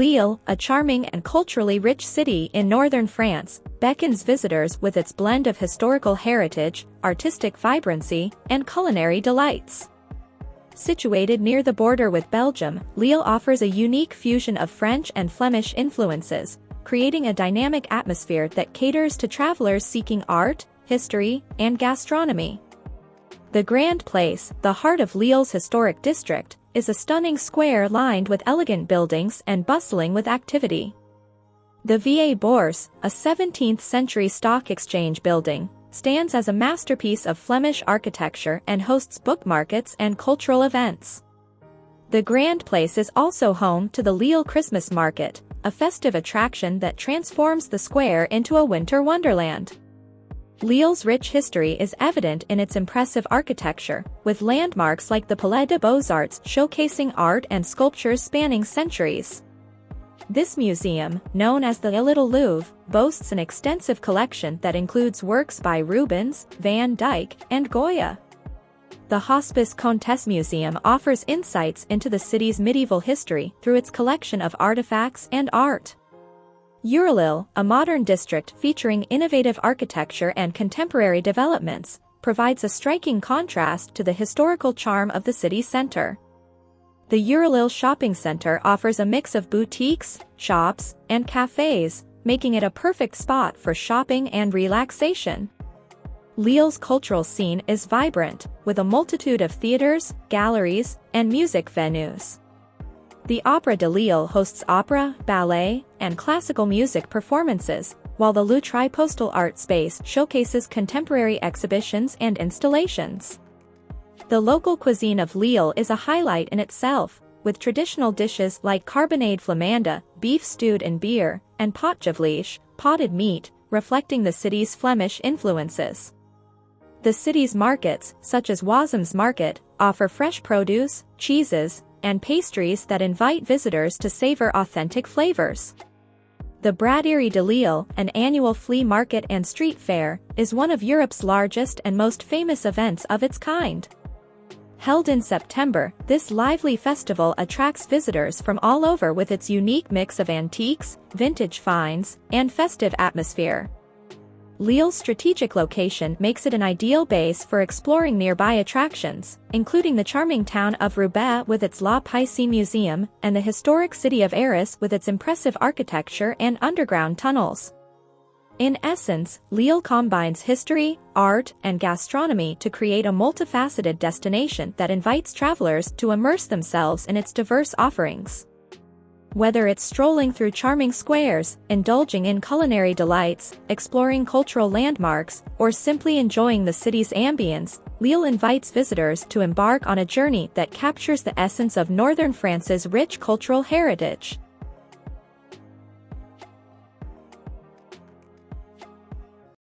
Lille, a charming and culturally rich city in northern France, beckons visitors with its blend of historical heritage, artistic vibrancy, and culinary delights. Situated near the border with Belgium, Lille offers a unique fusion of French and Flemish influences, creating a dynamic atmosphere that caters to travelers seeking art, history, and gastronomy. The Grand Place, the heart of Lille's historic district, is a stunning square lined with elegant buildings and bustling with activity. The Vieille Bourse, a 17th-century stock exchange building, stands as a masterpiece of Flemish architecture and hosts book markets and cultural events. The Grand Place is also home to the Lille Christmas Market, a festive attraction that transforms the square into a winter wonderland. Lille's rich history is evident in its impressive architecture, with landmarks like the Palais des Beaux-Arts showcasing art and sculptures spanning centuries. This museum, known as the Little Louvre, boasts an extensive collection that includes works by Rubens, Van Dyck, and Goya. The Hospice Comtesse Museum offers insights into the city's medieval history through its collection of artifacts and art. Lille, a modern district featuring innovative architecture and contemporary developments, provides a striking contrast to the historical charm of the city center. The Lille Shopping Center offers a mix of boutiques, shops, and cafes, making it a perfect spot for shopping and relaxation. Lille's cultural scene is vibrant, with a multitude of theaters, galleries, and music venues. The Opera de Lille hosts opera, ballet, and classical music performances, while the Le Tri-Postal art space showcases contemporary exhibitions and installations. The local cuisine of Lille is a highlight in itself, with traditional dishes like carbonade flamande, beef stewed in beer, and potgevlees, potted meat, reflecting the city's Flemish influences. The city's markets, such as Wasim's Market, offer fresh produce, cheeses, and pastries that invite visitors to savor authentic flavors. The Braderie de Lille, an annual flea market and street fair, is one of Europe's largest and most famous events of its kind. Held in September, this lively festival attracts visitors from all over with its unique mix of antiques, vintage finds, and festive atmosphere. Lille's strategic location makes it an ideal base for exploring nearby attractions, including the charming town of Roubaix with its La Piscine Museum and the historic city of Arras with its impressive architecture and underground tunnels. In essence, Lille combines history, art, and gastronomy to create a multifaceted destination that invites travelers to immerse themselves in its diverse offerings. Whether it's strolling through charming squares, indulging in culinary delights, exploring cultural landmarks, or simply enjoying the city's ambience, Lille invites visitors to embark on a journey that captures the essence of northern France's rich cultural heritage.